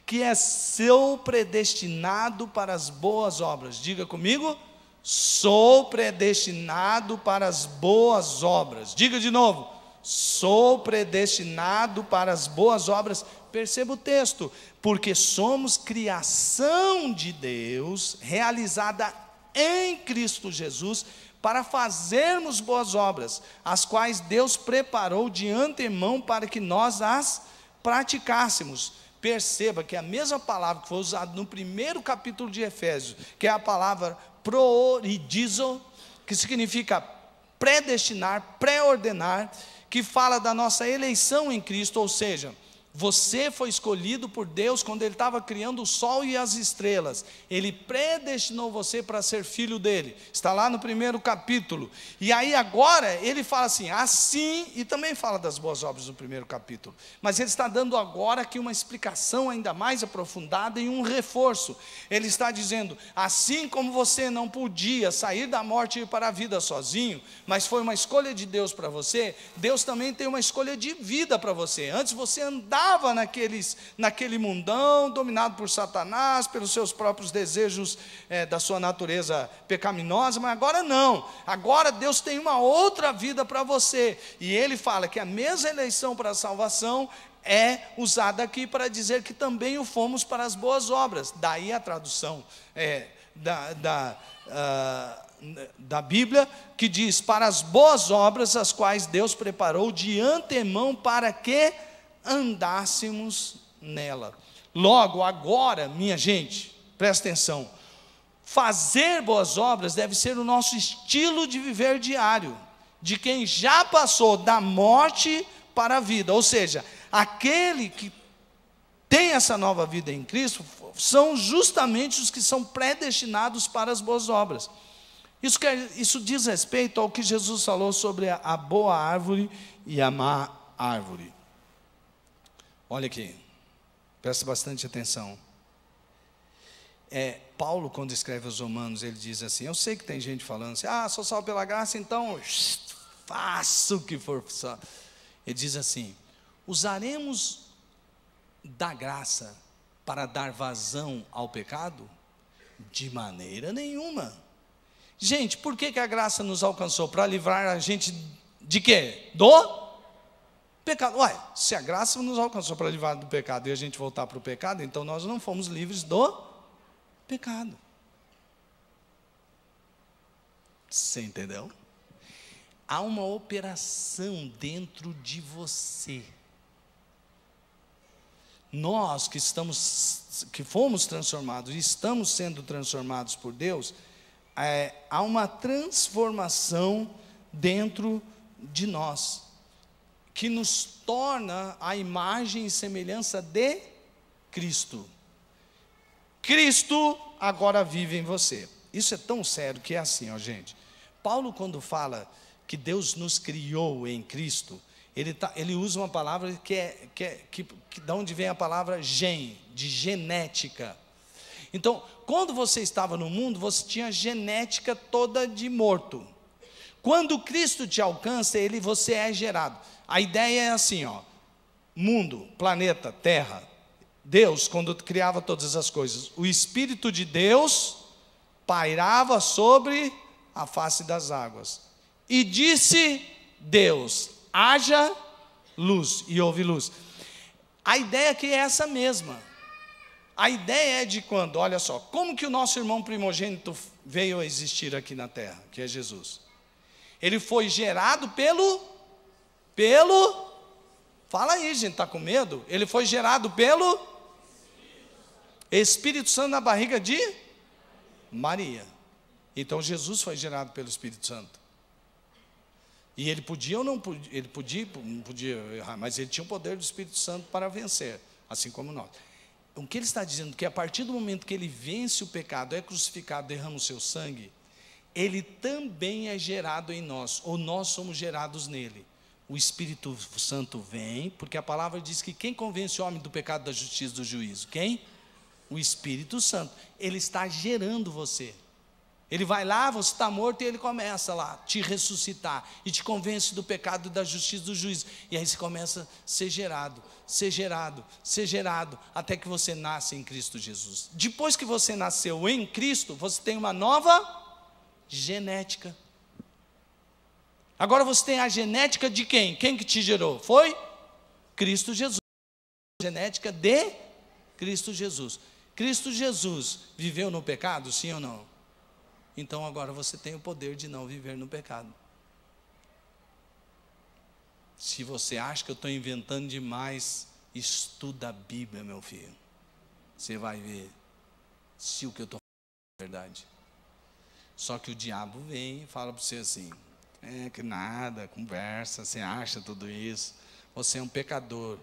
que é: sou predestinado para as boas obras. Diga comigo: sou predestinado para as boas obras. Diga de novo: sou predestinado para as boas obras. Perceba o texto: porque somos criação de Deus, realizada em Cristo Jesus, para fazermos boas obras, as quais Deus preparou de antemão para que nós as praticássemos. Perceba que a mesma palavra que foi usada no primeiro capítulo de Efésios, que é a palavra prooridizo, que significa predestinar, pré-ordenar, que fala da nossa eleição em Cristo, ou seja, Você foi escolhido por Deus quando Ele estava criando o sol e as estrelas. Ele predestinou você para ser filho dele. Está lá no 1º capítulo. E aí agora ele fala assim, e também fala das boas obras no 1º capítulo. Mas ele está dando agora aqui uma explicação ainda mais aprofundada e um reforço. Ele está dizendo, assim como você não podia sair da morte e ir para a vida sozinho, mas foi uma escolha de Deus para você, Deus também tem uma escolha de vida para você. Antes você andava naquele mundão, dominado por Satanás, pelos seus próprios desejos da sua natureza pecaminosa, mas agora não, agora Deus tem uma outra vida para você, e Ele fala que a mesma eleição para a salvação é usada aqui para dizer que também o fomos para as boas obras. Daí a tradução da Bíblia, que diz, para as boas obras, as quais Deus preparou de antemão para que andássemos nela. Logo, agora, minha gente, presta atenção, fazer boas obras deve ser o nosso estilo de viver diário, de quem já passou da morte para a vida, ou seja, aquele que tem essa nova vida em Cristo, são justamente os que são predestinados para as boas obras. Isso diz respeito ao que Jesus falou sobre a boa árvore e a má árvore. Olha aqui, presta bastante atenção. Paulo, quando escreve aos Romanos, ele diz assim, eu sei que tem gente falando assim, sou salvo pela graça, então faça o que for. Ele diz assim, usaremos da graça para dar vazão ao pecado? De maneira nenhuma. Gente, por que a graça nos alcançou? Para livrar a gente de quê? Do pecado. Se a graça nos alcançou para livrar do pecado e a gente voltar para o pecado, então nós não fomos livres do pecado. Você entendeu? Há uma operação dentro de você. Nós que fomos transformados e estamos sendo transformados por Deus, há uma transformação dentro de nós, que nos torna a imagem e semelhança de Cristo. Cristo agora vive em você. Isso é tão sério que é assim, gente. Paulo, quando fala que Deus nos criou em Cristo, ele usa uma palavra que de onde vem a palavra de genética. Então, quando você estava no mundo, você tinha a genética toda de morto. Quando Cristo te alcança, você é gerado. A ideia é assim, mundo, planeta, terra. Deus, quando criava todas as coisas, o Espírito de Deus pairava sobre a face das águas. E disse Deus, haja luz, e houve luz. A ideia aqui é essa mesma. A ideia é de quando, olha só, como que o nosso irmão primogênito veio a existir aqui na terra, que é Jesus? Ele foi gerado pelo, fala aí, gente, está com medo? Ele foi gerado pelo Espírito Santo na barriga de Maria. Então Jesus foi gerado pelo Espírito Santo. E ele podia ou não podia? Ele podia, não podia errar, mas ele tinha o poder do Espírito Santo para vencer, assim como nós. O que ele está dizendo é que a partir do momento que ele vence o pecado, é crucificado, derrama o seu sangue, ele também é gerado em nós, ou nós somos gerados nele. O Espírito Santo vem, porque a palavra diz que quem convence o homem do pecado, da justiça e do juízo? Quem? O Espírito Santo. Ele está gerando você. Ele vai lá, você está morto, e ele começa lá, te ressuscitar, e te convence do pecado, da justiça e do juízo, e aí você começa a ser gerado, até que você nasce em Cristo Jesus. Depois que você nasceu em Cristo, você tem uma nova genética. Agora você tem a genética de quem? Quem que te gerou? Foi Cristo Jesus. A genética de Cristo Jesus. Cristo Jesus viveu no pecado, sim ou não? Então agora você tem o poder de não viver no pecado. Se você acha que eu estou inventando demais, estuda a Bíblia, meu filho. Você vai ver se o que eu estou falando é verdade. Só que o diabo vem e fala para você assim, que nada, conversa, você acha tudo isso. Você é um pecador.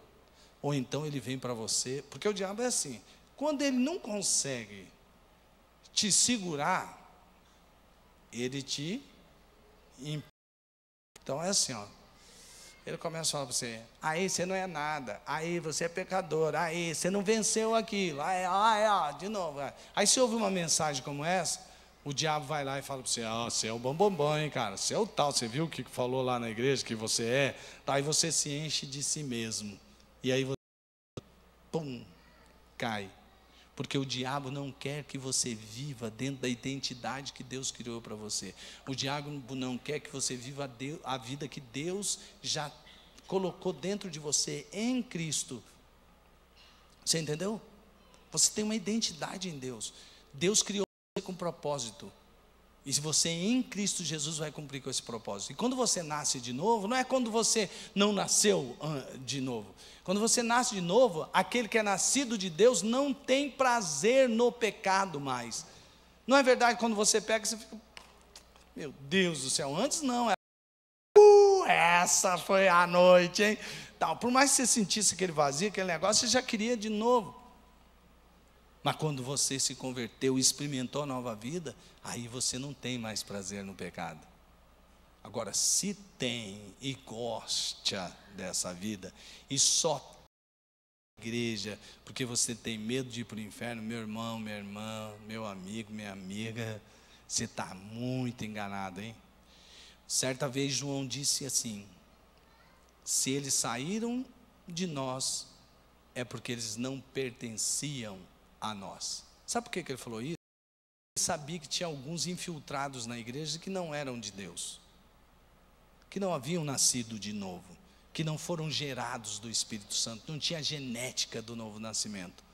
ou então ele vem para você, porque o diabo é assim, quando ele não consegue te segurar, ele te impõe. Então é assim, ó, ele começa a falar para você, aí você não é nada, aí você é pecador, aí você não venceu aquilo, de novo. Aí você ouve uma mensagem como essa, o diabo vai lá e fala para você, você é o bambambam, hein, cara, você é o tal, você viu o que falou lá na igreja que você é, aí você se enche de si mesmo, e aí você, pum, cai, porque o diabo não quer que você viva dentro da identidade que Deus criou para você. O diabo não quer que você viva a vida que Deus já colocou dentro de você em Cristo. Você entendeu? Você tem uma identidade em Deus. Deus criou você com propósito. E se você em Cristo Jesus vai cumprir com esse propósito. E quando você nasce de novo, não é quando você não nasceu de novo. Quando você nasce de novo, aquele que é nascido de Deus não tem prazer no pecado mais. Não é verdade? Quando você pega, você fica, meu Deus do céu, antes não. Essa foi a noite, hein? Tal, por mais que você sentisse aquele vazio, aquele negócio, você já queria de novo. Mas quando você se converteu e experimentou a nova vida, aí você não tem mais prazer no pecado. Agora, se tem e gosta dessa vida, e só tem igreja, porque você tem medo de ir para o inferno, meu irmão, minha irmã, meu amigo, minha amiga, você está muito enganado, hein? Certa vez João disse assim, se eles saíram de nós, é porque eles não pertenciam a nós. Sabe por que ele falou isso? Ele sabia que tinha alguns infiltrados na igreja que não eram de Deus, que não haviam nascido de novo, que não foram gerados do Espírito Santo, não tinha a genética do novo nascimento.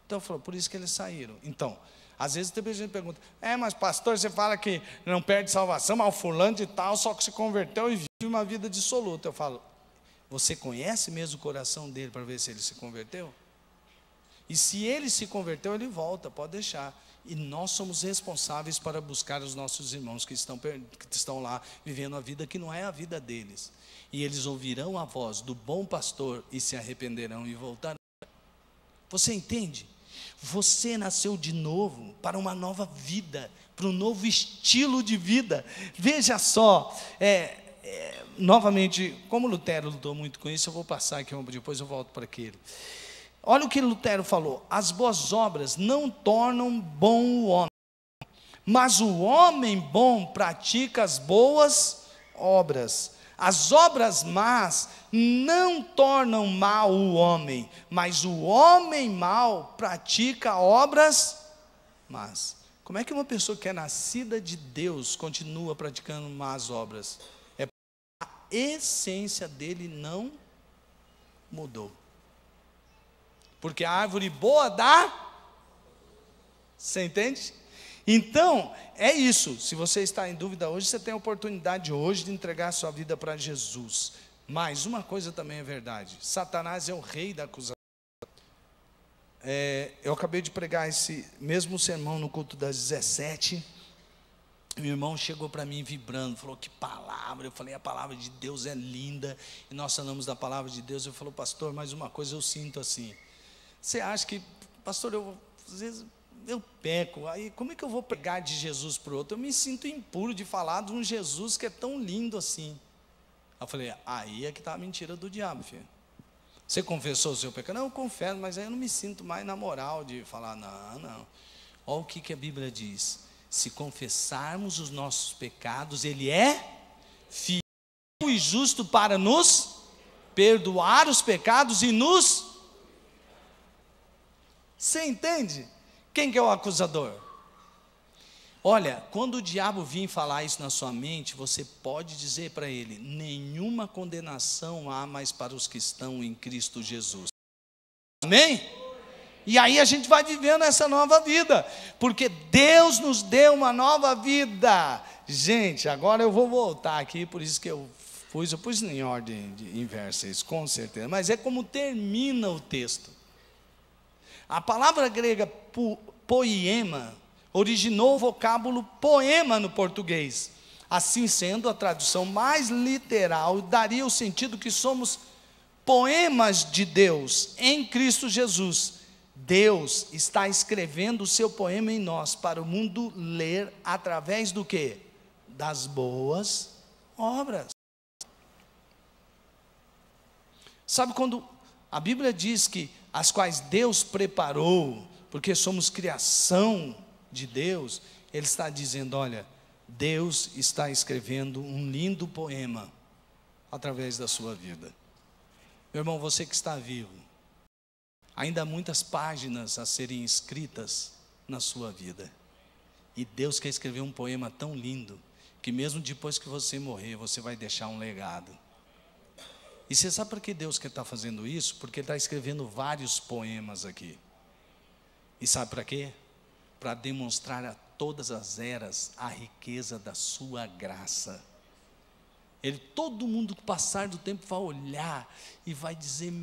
Então ele falou, por isso que eles saíram. Então, às vezes tem gente que pergunta, mas pastor, você fala que não perde salvação, mas o fulano de tal só que se converteu e vive uma vida dissoluta. Eu falo, você conhece mesmo o coração dele para ver se ele se converteu? E se ele se converteu, ele volta, pode deixar. E nós somos responsáveis para buscar os nossos irmãos que estão lá vivendo a vida que não é a vida deles. E eles ouvirão a voz do bom pastor e se arrependerão e voltarão. Você entende? Você nasceu de novo para uma nova vida, para um novo estilo de vida. Veja só, novamente, como Lutero lutou muito com isso, eu vou passar aqui, depois eu volto para aquele. Olha o que Lutero falou, as boas obras não tornam bom o homem, mas o homem bom pratica as boas obras. As obras más não tornam mal o homem, mas o homem mau pratica obras más. Como é que uma pessoa que é nascida de Deus continua praticando más obras? É porque a essência dele não mudou. Porque a árvore boa dá, você entende? Então, é isso, se você está em dúvida hoje, você tem a oportunidade hoje de entregar a sua vida para Jesus. Mas uma coisa também é verdade, Satanás é o rei da acusação. Eu acabei de pregar esse mesmo sermão no culto das 17, meu irmão chegou para mim vibrando, falou, que palavra, eu falei, a palavra de Deus é linda, e nós falamos da palavra de Deus, eu falei, pastor, mas uma coisa eu sinto assim, você acha que, pastor, às vezes eu peco, aí como é que eu vou pregar de Jesus para o outro? Eu me sinto impuro de falar de um Jesus que é tão lindo assim. Eu falei, aí é que está a mentira do diabo, filho. Você confessou o seu pecado? Não, eu confesso, mas aí eu não me sinto mais na moral de falar, não. Olha o que a Bíblia diz, se confessarmos os nossos pecados, Ele é fiel e justo para nos perdoar os pecados e nos... Você entende? Quem que é o acusador? Olha, quando o diabo vir falar isso na sua mente, você pode dizer para ele, nenhuma condenação há mais para os que estão em Cristo Jesus. Amém? E aí a gente vai vivendo essa nova vida, porque Deus nos deu uma nova vida. Gente, agora eu vou voltar aqui, por isso que eu pus em ordem inversa isso, com certeza, mas é como termina o texto. A palavra grega poema originou o vocábulo poema no português. Assim sendo, a tradução mais literal daria o sentido que somos poemas de Deus em Cristo Jesus. Deus está escrevendo o seu poema em nós, para o mundo ler através do quê? Das boas obras. Sabe quando a Bíblia diz que as quais Deus preparou, porque somos criação de Deus, Ele está dizendo, olha, Deus está escrevendo um lindo poema através da sua vida. Meu irmão, você que está vivo, ainda há muitas páginas a serem escritas na sua vida. E Deus quer escrever um poema tão lindo, que mesmo depois que você morrer, você vai deixar um legado. E você sabe por que Deus quer estar fazendo isso? Porque Ele está escrevendo vários poemas aqui. E sabe para quê? Para demonstrar a todas as eras a riqueza da sua graça. Todo mundo que passar do tempo vai olhar e vai dizer,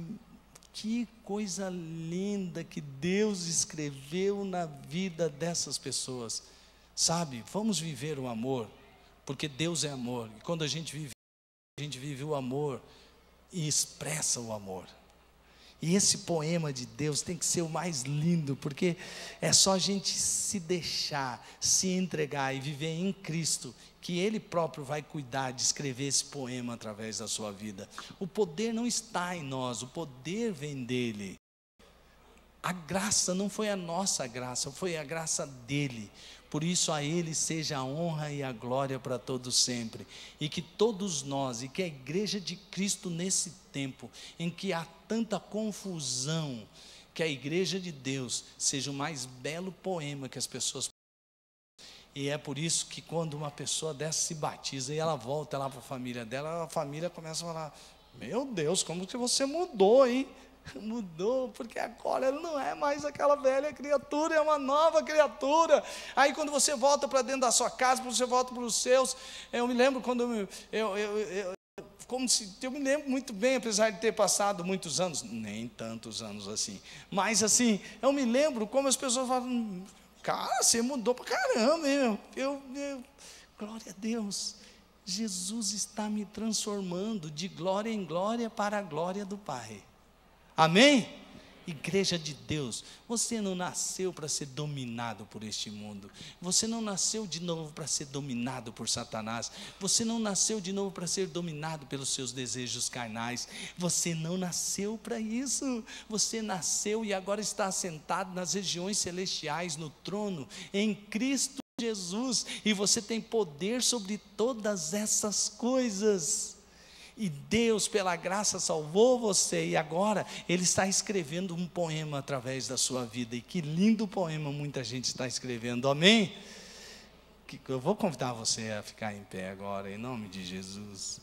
que coisa linda que Deus escreveu na vida dessas pessoas. Sabe, vamos viver o amor, porque Deus é amor. E quando a gente vive o amor e expressa o amor. E esse poema de Deus tem que ser o mais lindo, porque é só a gente se deixar, se entregar e viver em Cristo, que Ele próprio vai cuidar de escrever esse poema através da sua vida. O poder não está em nós, o poder vem dEle. A graça não foi a nossa graça, foi a graça dEle. Por isso a Ele seja a honra e a glória para todos sempre. E que todos nós, e que a igreja de Cristo nesse tempo, em que há tanta confusão, que a igreja de Deus seja o mais belo poema que as pessoas. E é por isso que quando uma pessoa dessa se batiza e ela volta lá para a família dela, a família começa a falar, meu Deus, como que você mudou, hein? Mudou, porque agora ele não é mais aquela velha criatura, é uma nova criatura. Aí quando você volta para dentro da sua casa, você volta para os seus, eu me lembro quando eu me lembro muito bem, apesar de ter passado muitos anos, nem tantos anos assim, mas assim, eu me lembro como as pessoas falam, cara, você mudou para caramba, hein? Glória a Deus, Jesus está me transformando de glória em glória para a glória do Pai. Amém? Igreja de Deus, você não nasceu para ser dominado por este mundo, você não nasceu de novo para ser dominado por Satanás, você não nasceu de novo para ser dominado pelos seus desejos carnais, você não nasceu para isso, você nasceu e agora está assentado nas regiões celestiais, no trono, em Cristo Jesus, e você tem poder sobre todas essas coisas. E Deus, pela graça, salvou você, e agora Ele está escrevendo um poema através da sua vida, e que lindo poema muita gente está escrevendo, amém? Eu vou convidar você a ficar em pé agora, em nome de Jesus.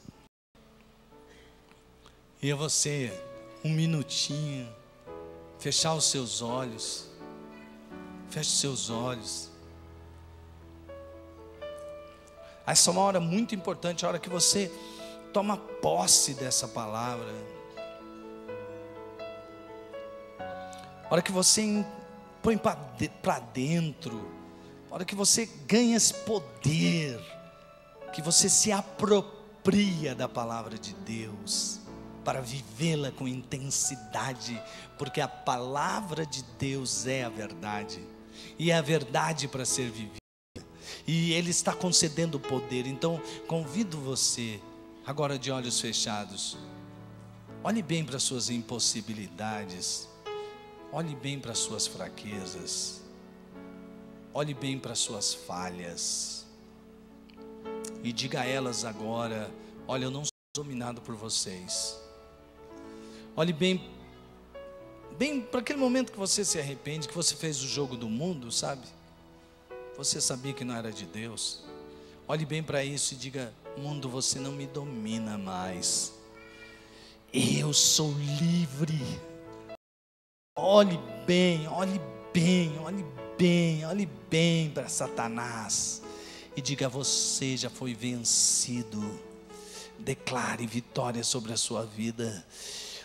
E a você, um minutinho, fechar os seus olhos, feche os seus olhos. Essa é uma hora muito importante, a hora que você toma posse dessa palavra. A hora que você põe para dentro. A hora que você ganha esse poder. Que você se apropria da palavra de Deus. Para vivê-la com intensidade. Porque a palavra de Deus é a verdade. E é a verdade para ser vivida. E Ele está concedendo poder. Então convido você, agora de olhos fechados, olhe bem para as suas impossibilidades, olhe bem para as suas fraquezas, olhe bem para as suas falhas, e diga a elas agora, olha, eu não sou dominado por vocês. Olhe bem para aquele momento que você se arrepende, que você fez o jogo do mundo, sabe? Você sabia que não era de Deus. Olhe bem para isso e diga, mundo, você não me domina mais. Eu sou livre. Olhe bem, olhe bem, olhe bem, olhe bem para Satanás. E diga, você já foi vencido. Declare vitória sobre a sua vida.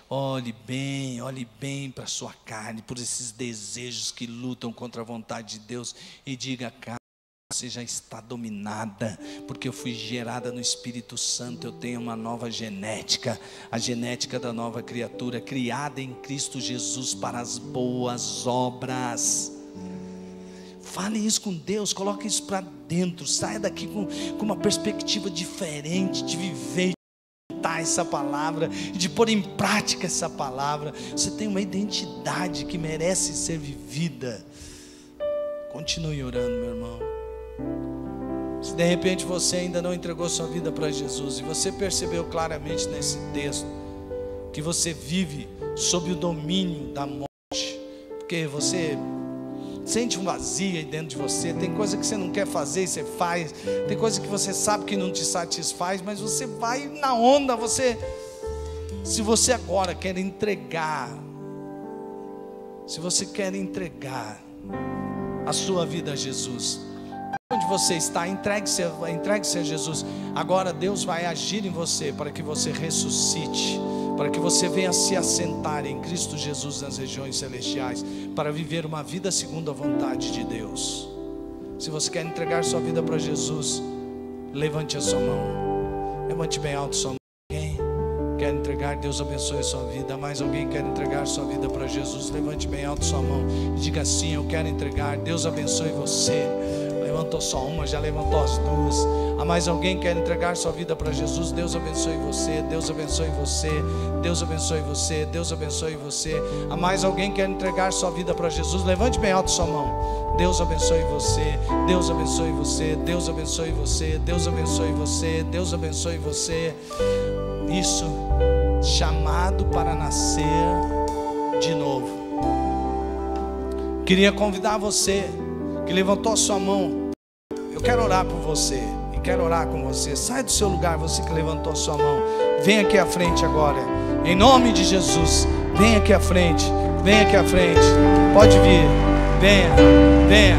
Olhe bem para a sua carne, por esses desejos que lutam contra a vontade de Deus. E diga, você já está dominada, porque eu fui gerada no Espírito Santo, eu tenho uma nova genética, a genética da nova criatura, criada em Cristo Jesus para as boas obras. Fale isso com Deus, coloque isso para dentro, saia daqui com uma perspectiva diferente de viver, essa palavra, de pôr em prática essa palavra. Você tem uma identidade que merece ser vivida. Continue orando, meu irmão. Se de repente você ainda não entregou sua vida para Jesus, e você percebeu claramente nesse texto que você vive sob o domínio da morte, porque você sente um vazio aí dentro de você, tem coisa que você não quer fazer e você faz, tem coisa que você sabe que não te satisfaz, mas você vai na onda. Se você agora quer entregar, se você quer entregar a sua vida a Jesus, onde você está, entregue-se a Jesus. Agora Deus vai agir em você para que você ressuscite, para que você venha se assentar em Cristo Jesus nas regiões celestiais, para viver uma vida segundo a vontade de Deus. Se você quer entregar sua vida para Jesus, levante a sua mão, levante bem alto sua mão. Alguém quer entregar? Deus abençoe a sua vida. Mais alguém quer entregar sua vida para Jesus? Levante bem alto sua mão e diga assim: eu quero entregar. Deus abençoe você. Levantou só uma, já levantou as duas. Há mais alguém que quer entregar sua vida para Jesus? Deus abençoe você, Deus abençoe você, Deus abençoe você, Deus abençoe você. Há mais alguém que quer entregar sua vida para Jesus? Levante bem alto sua mão. Deus abençoe você, Deus abençoe você, Deus abençoe você, Deus abençoe você, Deus abençoe você. Isso, chamado para nascer de novo. Queria convidar você que levantou a sua mão. Eu quero orar por você e quero orar com você. Sai do seu lugar, você que levantou a sua mão. Vem aqui à frente agora, em nome de Jesus. Vem aqui à frente, vem aqui à frente. Pode vir, venha, venha.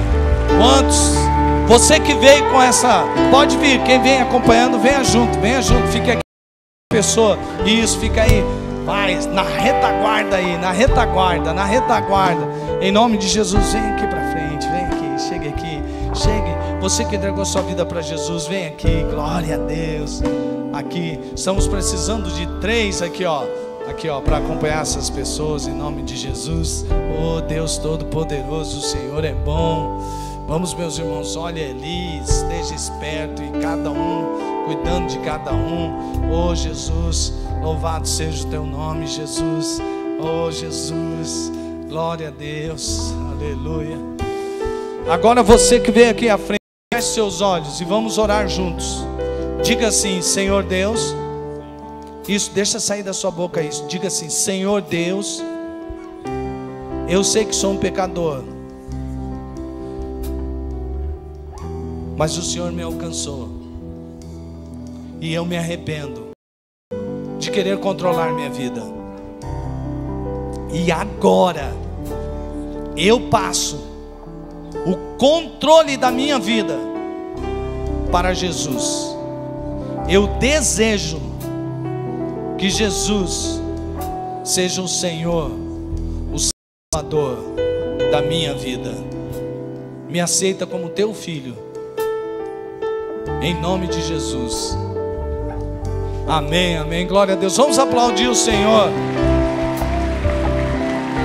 Quantos? Você que veio com essa, pode vir. Quem vem acompanhando, venha junto, fique aqui. Pessoa, isso, fica aí. Vai na retaguarda aí, na retaguarda. Em nome de Jesus, vem aqui para frente, vem aqui, chegue aqui, chegue. Você que entregou sua vida para Jesus, vem aqui, glória a Deus. Aqui, estamos precisando de 3 aqui, ó, para acompanhar essas pessoas, em nome de Jesus. Oh Deus Todo-Poderoso, o Senhor é bom. Vamos, meus irmãos, olhe ali, esteja esperto e cada um, cuidando de cada um. Oh Jesus, louvado seja o teu nome, Jesus. Oh Jesus, glória a Deus, aleluia. Agora você que veio aqui à frente, feche seus olhos e vamos orar juntos. Diga assim: Senhor Deus. Isso, deixa sair da sua boca isso. Diga assim: Senhor Deus, eu sei que sou um pecador, mas o Senhor me alcançou, e eu me arrependo de querer controlar minha vida. E agora eu passo o controle da minha vida para Jesus. Eu desejo que Jesus seja o Senhor, o Salvador da minha vida. Me aceita como teu filho, em nome de Jesus. Amém, amém, glória a Deus. Vamos aplaudir o Senhor.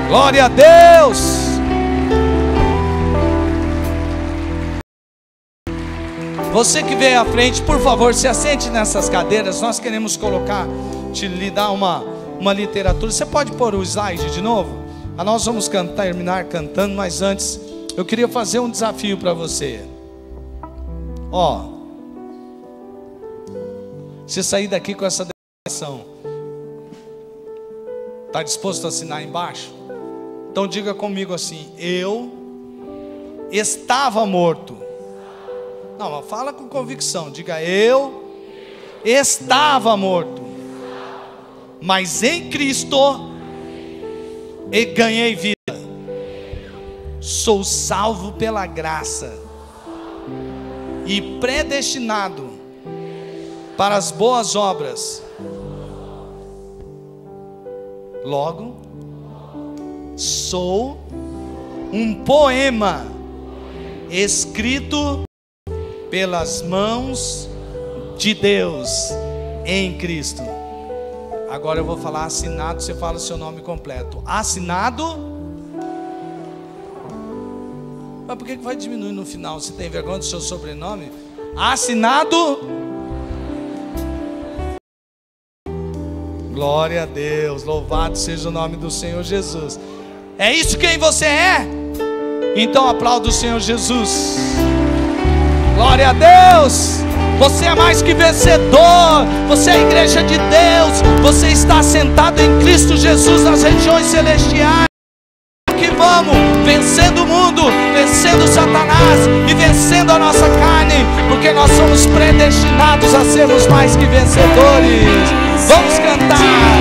Glória a Deus. Você que veio à frente, por favor, se assente nessas cadeiras. Nós queremos lhe dar uma literatura. Você pode pôr o slide de novo? Nós vamos terminar cantando, mas antes eu queria fazer um desafio para você. Você sair daqui com essa declaração, está disposto a assinar embaixo? Então diga comigo assim: eu estava morto. Não, fala com convicção. Diga: eu estava morto, mas em Cristo ganhei vida. Sou salvo pela graça e predestinado para as boas obras. Logo, sou um poema escrito pelas mãos de Deus em Cristo. Agora eu vou falar assinado, você fala o seu nome completo. Assinado. Mas por que vai diminuir no final? Você tem vergonha do seu sobrenome? Assinado. Glória a Deus, louvado seja o nome do Senhor Jesus. É isso quem você é? Então aplauda o Senhor Jesus. Glória a Deus. Você é mais que vencedor. Você é a igreja de Deus. Você está sentado em Cristo Jesus nas regiões celestiais. Que vamos vencendo o mundo, vencendo Satanás e vencendo a nossa carne, porque nós somos predestinados a sermos mais que vencedores. Vamos cantar.